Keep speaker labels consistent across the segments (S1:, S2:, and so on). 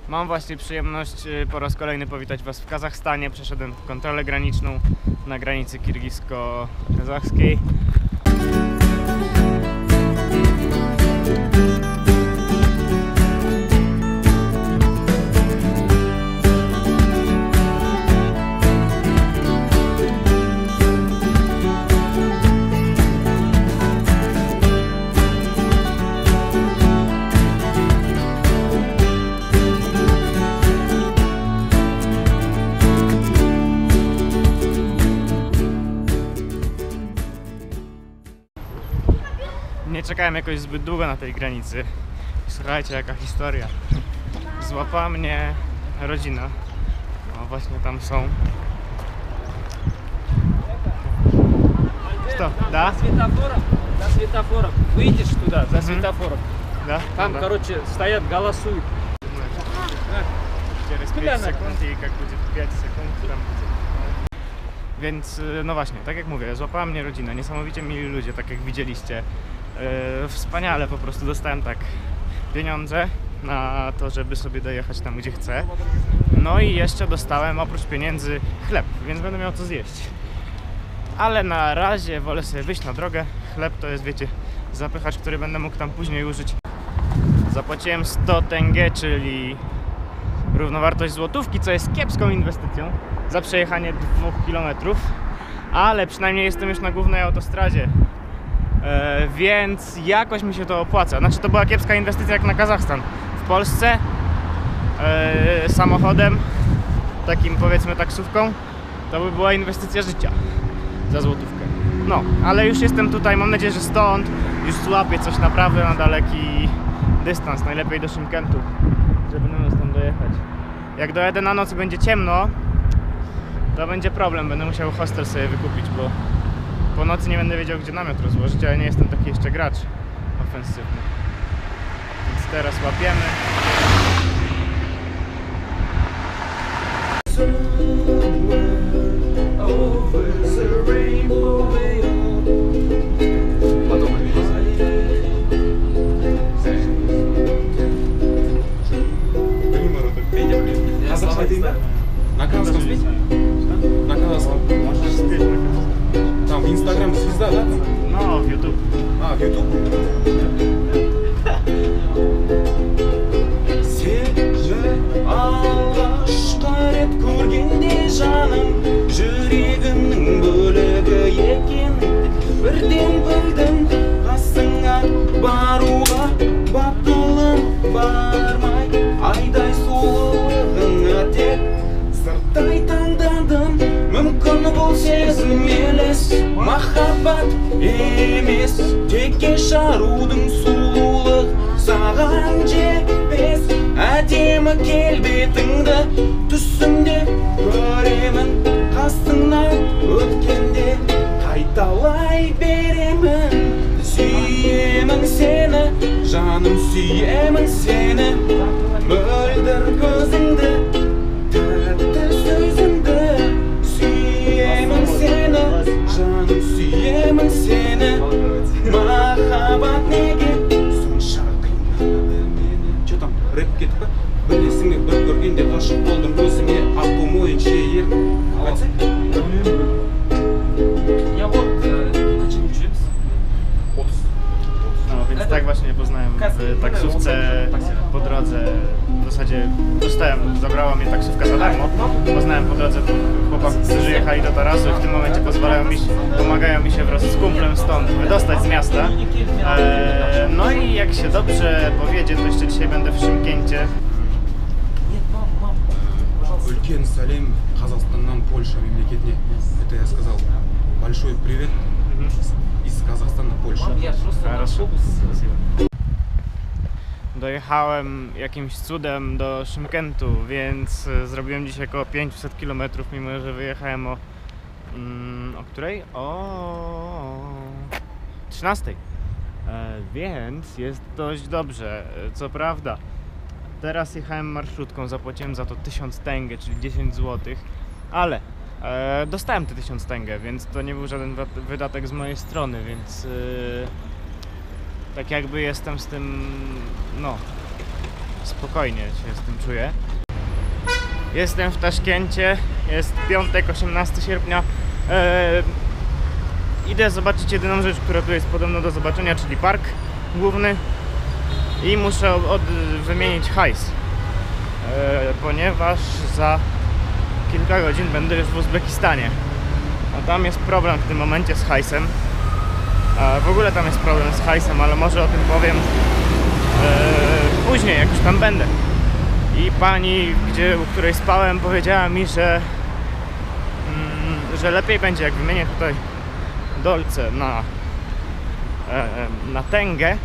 S1: Mam właśnie przyjemność po raz kolejny powitać Was w Kazachstanie. Przeszedłem kontrolę graniczną na granicy kirgisko-kazachskiej. Nie czekałem jakoś zbyt długo na tej granicy. Słuchajcie, jaka historia. Złapała mnie rodzina. O, właśnie tam są. Что? Да?
S2: За светофором. Выйдешь туда, за светофором.
S1: Да?
S2: Там,
S1: Да.
S2: короче, стоят, голосуют.
S1: Через 5 sekund i jak będzie 5 sekund, tam będzie. Więc no właśnie, tak jak mówię, złapała mnie rodzina, niesamowicie mili ludzie, tak jak widzieliście. Wspaniale, po prostu dostałem tak pieniądze na to, żeby sobie dojechać tam, gdzie chcę. No i jeszcze dostałem oprócz pieniędzy chleb, więc będę miał co zjeść. Ale na razie wolę sobie wyjść na drogę. Chleb to jest, wiecie, zapychacz, który będę mógł tam później użyć. Zapłaciłem 100 tenge, czyli równowartość złotówki, co jest kiepską inwestycją za przejechanie 2 km, ale przynajmniej jestem już na głównej autostradzie, więc jakoś mi się to opłaca. Znaczy, to była kiepska inwestycja jak na Kazachstan. W Polsce samochodem, takim powiedzmy taksówką, to by była inwestycja życia za złotówkę. No, ale już jestem tutaj, mam nadzieję, że stąd już złapię coś naprawdę na daleki dystans, najlepiej do Szymkentu, żeby na nas tam dojechać. Jak dojadę na noc i będzie ciemno, to będzie problem, będę musiał hostel sobie wykupić, bo po nocy nie będę wiedział, gdzie namiot rozłożyć, a ja nie jestem taki jeszcze gracz ofensywny. Więc teraz łapiemy.
S3: На казахском спеть? На казахском.
S1: Możesz spieć na Kazachstan.
S3: Там в Инстаграм звезда, да?
S1: No, w YouTube.
S3: А, в Ютуб?
S4: Сені алғашқы рет көргенде жаным жүрегімнің бөлігі екеніңді бірден білдім. Қасыңа баруға батылым бармай, айдай сұлулығыңа тек сырттай таңдадым. Мүмкін бұл сезім елес, махаббат емес, текке жарудың сұлулық саған жетпес. Әдемі келбетіңді түсімде көремін, қасыңнан өткенде қайталай беремін. Сүйемін сені, жаным сүйемін сені, мөлдір көзіңді, тәтті сөзіңді. Сүйемін сені, жаным сүйемін сені, махаббат неге сонша қинады мені.
S3: Че там, рэп кетіп па? Білесің бе, бір көргенде ғашық болдым көзіңе, аққу мойынша ер. Айтсай?
S2: Я вот, начали учиться.
S3: 30.
S1: No, więc tak właśnie poznałem w taksówce po drodze. W zasadzie zabrała mnie taksówka za darmo. Poznałem po drodze chłopaków, którzy jechali do Tarasu i w tym momencie pomagają mi się wraz z kumplem stąd wydostać z miasta. No i jak się dobrze powiedzie, to jeszcze dzisiaj będę w Szymkencie.
S2: Нет, мам, пожалуйста.
S3: Үлкен сәлем Казахстаннан Польша мемлекетіне. Это я сказал. Большой привет из Казахстана Польша.
S2: Мам, я просто на
S1: Хорошо.
S2: автобус.
S1: Спасибо. Dojechałem jakimś cudem do Szymkentu, więc zrobiłem dzisiaj około 500 km, mimo że wyjechałem o której? O 13. Więc jest dość dobrze. Co prawda, teraz jechałem marszrutką, zapłaciłem za to 1000 tenge, czyli 10 zł, ale dostałem te 1000 tenge, więc to nie był żaden wydatek z mojej strony, więc tak jakby jestem z tym, no, spokojnie się z tym czuję. Jestem w Taszkencie, jest piątek, 18 sierpnia. Idę zobaczyć jedyną rzecz, która tu jest podobno do zobaczenia, czyli park główny. I muszę wymienić hajs, ponieważ za kilka godzin będę już w Uzbekistanie. A tam jest problem w tym momencie z hajsem. W ogóle tam jest problem z hajsem, ale może o tym powiem później, jak już tam będę. I pani, u której spałem, powiedziała mi, że lepiej będzie, jak wymienię tutaj dolce na tengę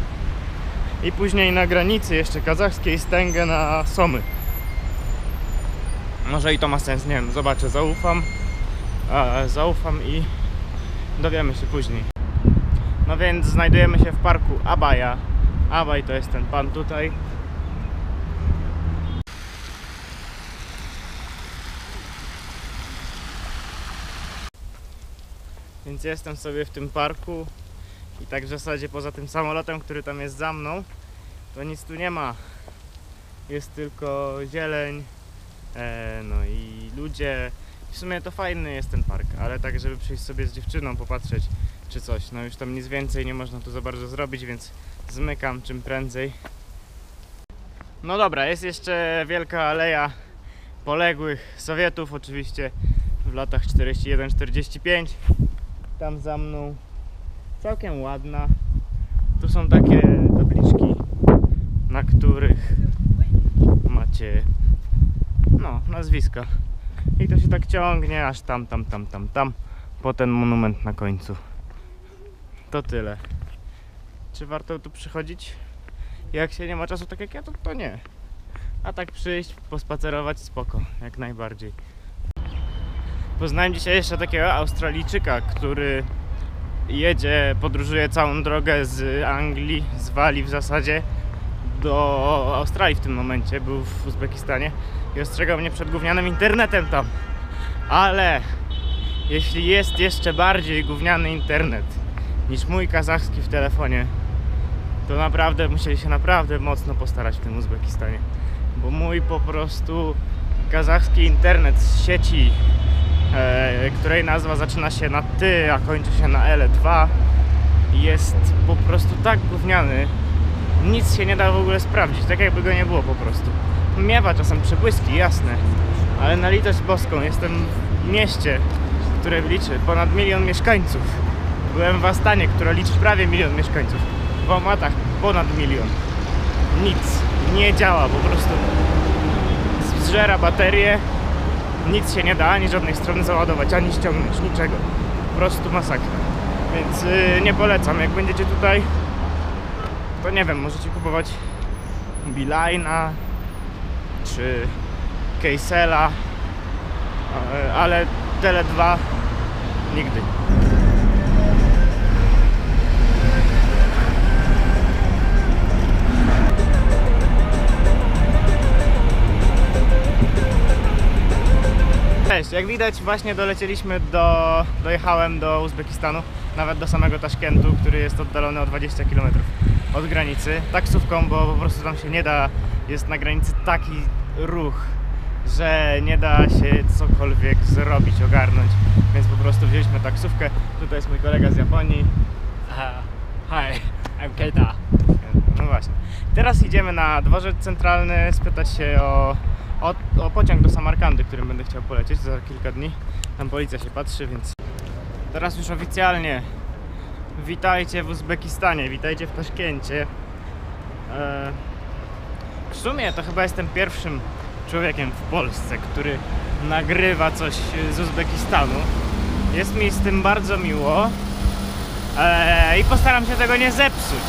S1: i później na granicy jeszcze kazachskiej z tengę na somy. Może i to ma sens, nie wiem, zobaczę, zaufam i dowiemy się później. No więc znajdujemy się w parku Abaya. Abay to jest ten pan tutaj. Więc jestem sobie w tym parku i tak w zasadzie poza tym samolotem, który tam jest za mną, to nic tu nie ma. Jest tylko zieleń, no i ludzie. W sumie to fajny jest ten park, ale tak, żeby przyjść sobie z dziewczyną, popatrzeć czy coś. No już tam nic więcej nie można tu za bardzo zrobić, więc zmykam czym prędzej. No dobra, jest jeszcze wielka aleja poległych Sowietów, oczywiście w latach 41-45. Tam za mną całkiem ładna. Tu są takie tabliczki, na których macie nazwiska. I to się tak ciągnie aż tam, po ten monument na końcu. To tyle. Czy warto tu przychodzić? Jak się nie ma czasu tak jak ja, to nie. A tak przyjść, pospacerować, spoko, jak najbardziej. Poznałem dzisiaj jeszcze takiego Australijczyka, który podróżuje całą drogę z Anglii, z Walii w zasadzie, do Australii w tym momencie, był w Uzbekistanie i ostrzegał mnie przed gównianym internetem tam. Ale jeśli jest jeszcze bardziej gówniany internet niż mój kazachski w telefonie, to naprawdę musieli się naprawdę mocno postarać w tym Uzbekistanie. Bo mój po prostu kazachski internet z sieci, której nazwa zaczyna się na ty, a kończy się na L2, jest po prostu tak gówniany, nic się nie da w ogóle sprawdzić, tak jakby go nie było po prostu. Miewa czasem przebłyski, jasne, ale na litość boską, jestem w mieście, które liczy ponad 1 milion mieszkańców. Byłem w Astanie, która liczy prawie 1 milion mieszkańców. W Almatach ponad 1 milion. Nic nie działa, po prostu zżera baterię. Nic się nie da, ani żadnej strony załadować, ani ściągnąć, niczego. Po prostu masakra. Więc nie polecam. Jak będziecie tutaj, to nie wiem, możecie kupować Beeline'a czy Kcell'a, ale Tele2 nigdy. Cześć, jak widać właśnie dojechałem do Uzbekistanu, nawet do samego Taszkentu, który jest oddalony o 20 km od granicy, taksówką, bo po prostu tam się nie da, jest na granicy taki ruch, że nie da się cokolwiek zrobić, ogarnąć, więc po prostu wzięliśmy taksówkę. Tutaj jest mój kolega z Japonii.
S2: Hi, I'm Keita.
S1: No właśnie. Teraz idziemy na dworzec centralny, spytać się o pociąg do Samarkandy, którym będę chciał polecieć za kilka dni. Tam policja się patrzy, więc teraz już oficjalnie witajcie w Uzbekistanie, witajcie w Taszkencie. W sumie to chyba jestem pierwszym człowiekiem w Polsce, który nagrywa coś z Uzbekistanu. Jest mi z tym bardzo miło i postaram się tego nie zepsuć.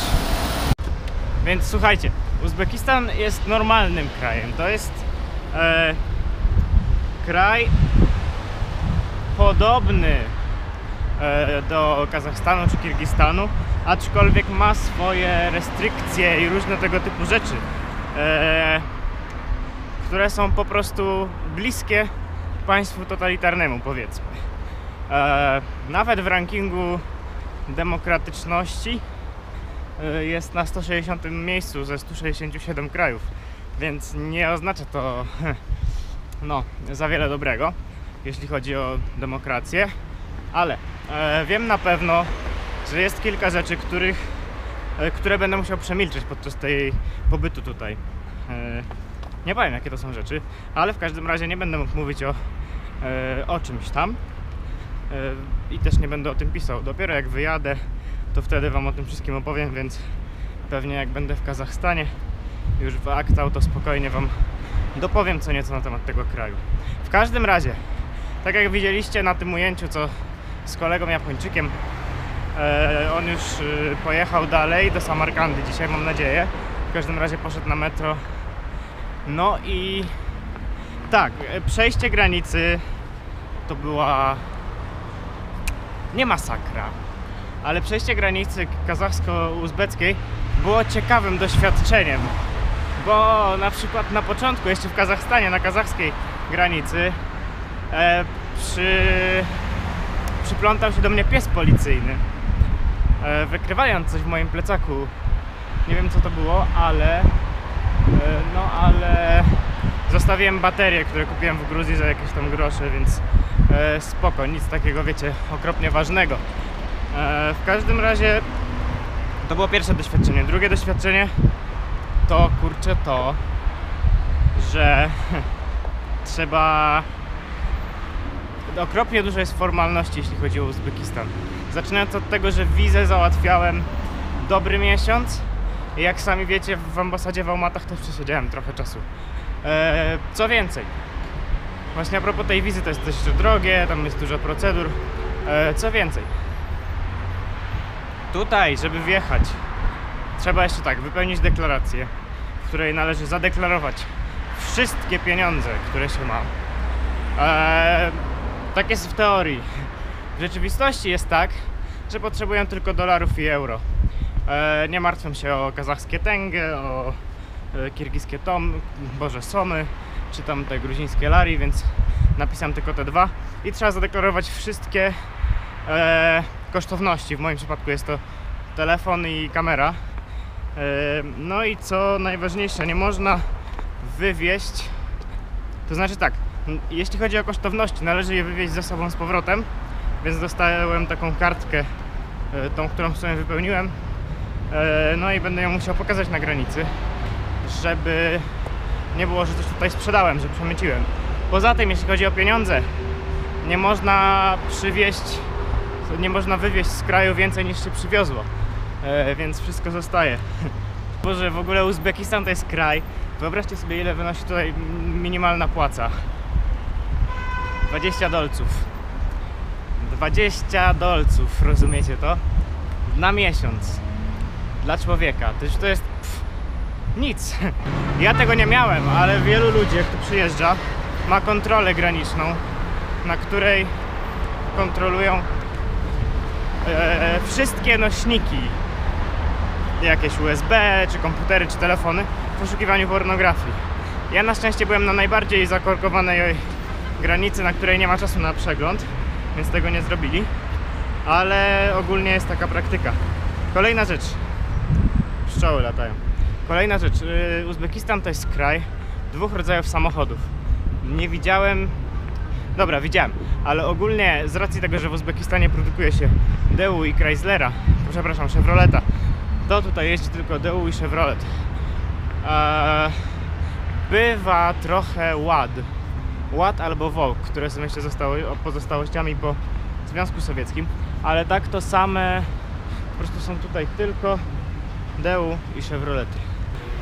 S1: Więc słuchajcie, Uzbekistan jest normalnym krajem. To jest kraj podobny do Kazachstanu czy Kirgistanu, aczkolwiek ma swoje restrykcje i różne tego typu rzeczy, które są po prostu bliskie państwu totalitarnemu, powiedzmy. Nawet w rankingu demokratyczności jest na 160 miejscu ze 167 krajów, Więc nie oznacza to no, za wiele dobrego, jeśli chodzi o demokrację, ale wiem na pewno, że jest kilka rzeczy, które będę musiał przemilczeć podczas tej pobytu tutaj. Nie powiem, jakie to są rzeczy, ale w każdym razie nie będę mógł mówić o czymś tam i też nie będę o tym pisał. Dopiero jak wyjadę, to wtedy wam o tym wszystkim opowiem, więc pewnie jak będę w Kazachstanie już w Aktau, to spokojnie wam dopowiem co nieco na temat tego kraju. W każdym razie, tak jak widzieliście na tym ujęciu, co z kolegą Japończykiem, on już pojechał dalej do Samarkandy dzisiaj, mam nadzieję. W każdym razie poszedł na metro. No i tak, przejście granicy to była nie masakra, ale przejście granicy kazachsko-uzbeckiej było ciekawym doświadczeniem, bo na przykład na początku, jeszcze w Kazachstanie, na kazachskiej granicy przyplątał się do mnie pies policyjny, wykrywając coś w moim plecaku. Nie wiem co to było, ale zostawiłem baterie, które kupiłem w Gruzji za jakieś tam grosze, więc spoko, nic takiego, wiecie, okropnie ważnego. W każdym razie to było pierwsze doświadczenie. Drugie doświadczenie to, kurczę, to, że trzeba... Okropnie dużo jest formalności, jeśli chodzi o Uzbekistan. Zaczynając od tego, że wizę załatwiałem dobry miesiąc i jak sami wiecie, w ambasadzie w Almatach też przesiedziałem trochę czasu. Co więcej, właśnie a propos tej wizy, to jest dość drogie, tam jest dużo procedur. Co więcej, tutaj, żeby wjechać, trzeba jeszcze tak, wypełnić deklarację, w której należy zadeklarować wszystkie pieniądze, które się ma. Tak jest w teorii. W rzeczywistości jest tak, że potrzebują tylko dolarów i euro. Nie martwią się o kazachskie tenge, o kirgijskie somy, czy tam te gruzińskie lari, więc napisałem tylko te dwa. I trzeba zadeklarować wszystkie kosztowności. W moim przypadku jest to telefon i kamera. No i co najważniejsze, nie można wywieźć, to znaczy tak, jeśli chodzi o kosztowności, należy je wywieźć ze sobą z powrotem, więc dostałem taką kartkę, tą, którą sobie wypełniłem, no i będę ją musiał pokazać na granicy, żeby nie było, że coś tutaj sprzedałem, że przemyciłem. Poza tym, jeśli chodzi o pieniądze, nie można wywieźć z kraju więcej niż się przywiozło, więc wszystko zostaje. Boże, w ogóle Uzbekistan to jest kraj, wyobraźcie sobie, ile wynosi tutaj minimalna płaca. 20 dolców. 20 dolców, rozumiecie to? Na miesiąc. Dla człowieka. To jest nic. Ja tego nie miałem, ale wielu ludzi, jak tu przyjeżdża, ma kontrolę graniczną, na której kontrolują wszystkie nośniki, jakieś USB, czy komputery, czy telefony, w poszukiwaniu pornografii. Ja na szczęście byłem na najbardziej zakorkowanej granicy, na której nie ma czasu na przegląd, więc tego nie zrobili, ale ogólnie jest taka praktyka. Kolejna rzecz. Pszczoły latają. Kolejna rzecz. Uzbekistan to jest kraj dwóch rodzajów samochodów. Nie widziałem... Dobra, widziałem, ale ogólnie z racji tego, że w Uzbekistanie produkuje się Daewoo i Chryslera, przepraszam, Chevroleta, to tutaj jeździ tylko Daewoo i Chevrolet. Bywa trochę Ład albo Wołk, które są jeszcze pozostałościami po Związku Sowieckim, ale tak to same, po prostu są tutaj tylko Daewoo i Chevrolety.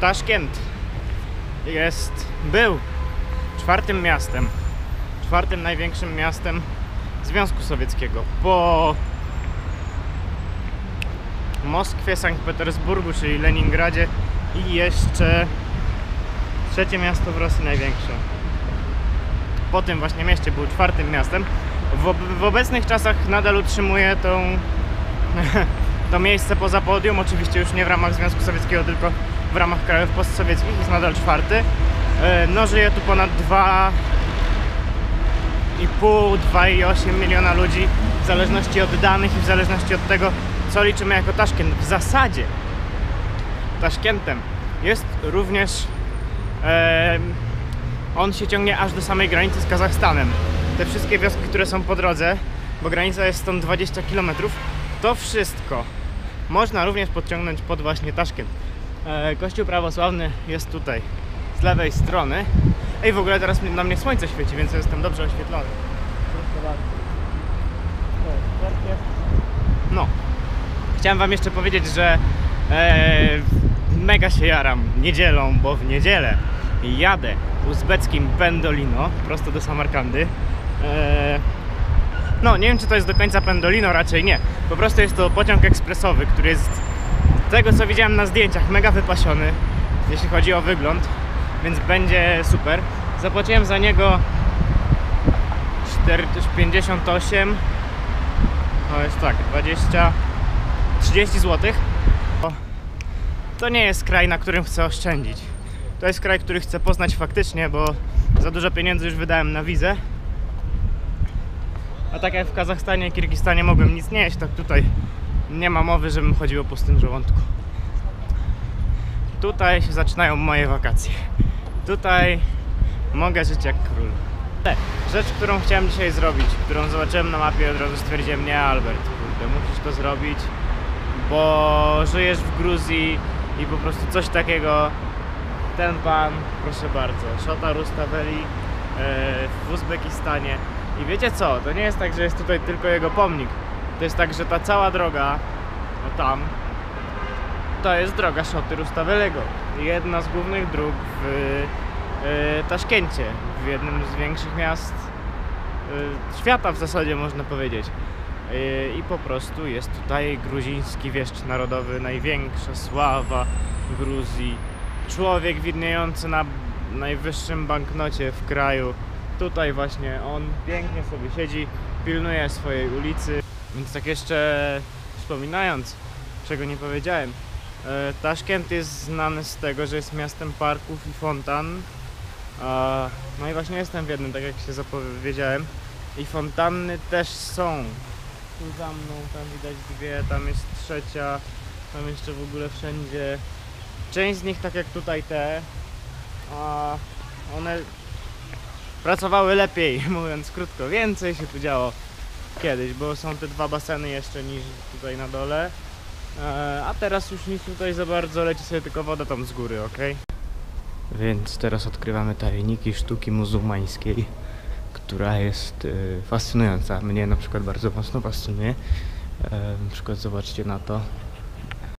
S1: Taszkent był czwartym największym miastem Związku Sowieckiego po Moskwie, Sankt Petersburgu, czyli Leningradzie, i jeszcze trzecie miasto w Rosji największe. Po tym właśnie mieście był czwartym miastem. W obecnych czasach nadal utrzymuje to miejsce poza podium, oczywiście już nie w ramach Związku Sowieckiego, tylko w ramach krajów postsowieckich, jest nadal czwarty. No, żyje tu ponad 2,5–2,8 miliona ludzi, w zależności od danych i w zależności od tego, co liczymy jako Taszkent. W zasadzie Taszkentem jest również On się ciągnie aż do samej granicy z Kazachstanem. Te wszystkie wioski, które są po drodze, bo granica jest stąd 20 km, to wszystko można również podciągnąć pod właśnie Taszkent. Kościół prawosławny jest tutaj z lewej strony. Ej, w ogóle teraz na mnie słońce świeci, więc jestem dobrze oświetlony. No, chciałem wam jeszcze powiedzieć, że mega się jaram niedzielą, bo w niedzielę jadę uzbeckim Pendolino prosto do Samarkandy. No, nie wiem, czy to jest do końca Pendolino, raczej nie. Po prostu jest to pociąg ekspresowy, który jest, z tego co widziałem na zdjęciach, mega wypasiony, jeśli chodzi o wygląd, więc będzie super. Zapłaciłem za niego 58, to jest tak, 30 zł. To nie jest kraj, na którym chcę oszczędzić. To jest kraj, który chcę poznać faktycznie, bo za dużo pieniędzy już wydałem na wizę. A tak jak w Kazachstanie i Kirgistanie mogłem nic nie jeść, tak tutaj nie ma mowy, żebym chodził o pustym żołądku. Tutaj się zaczynają moje wakacje. Tutaj mogę żyć jak król. Rzecz, którą chciałem dzisiaj zrobić, którą zobaczyłem na mapie i od razu stwierdziłem: nie, Albert, kurde, musisz to zrobić, bo żyjesz w Gruzji i po prostu coś takiego, ten pan, proszę bardzo, Shota Rustaveli w Uzbekistanie. I wiecie co, to nie jest tak, że jest tutaj tylko jego pomnik. To jest tak, że ta cała droga, o tam, to jest droga Shoty Rustaveliego. Jedna z głównych dróg w Taszkencie, w jednym z większych miast świata w zasadzie, można powiedzieć. I po prostu jest tutaj gruziński wieszcz narodowy, największa sława Gruzji. Człowiek widniejący na najwyższym banknocie w kraju. Tutaj właśnie on pięknie sobie siedzi, pilnuje swojej ulicy. Więc tak jeszcze wspominając, czego nie powiedziałem, Taszkent jest znany z tego, że jest miastem parków i fontan. No i właśnie jestem w jednym, tak jak się zapowiedziałem. I fontanny też są. Tu za mną, tam widać dwie, tam jest trzecia, tam jeszcze w ogóle wszędzie. Część z nich, tak jak tutaj te, one pracowały lepiej, mówiąc krótko. Więcej się tu działo kiedyś, bo są te dwa baseny jeszcze niż tutaj na dole. A teraz już nic tutaj za bardzo, leci sobie tylko woda tam z góry, ok? Więc teraz odkrywamy tajniki sztuki muzułmańskiej, która jest fascynująca. Mnie na przykład bardzo mocno fascynuje. Na przykład zobaczcie na to.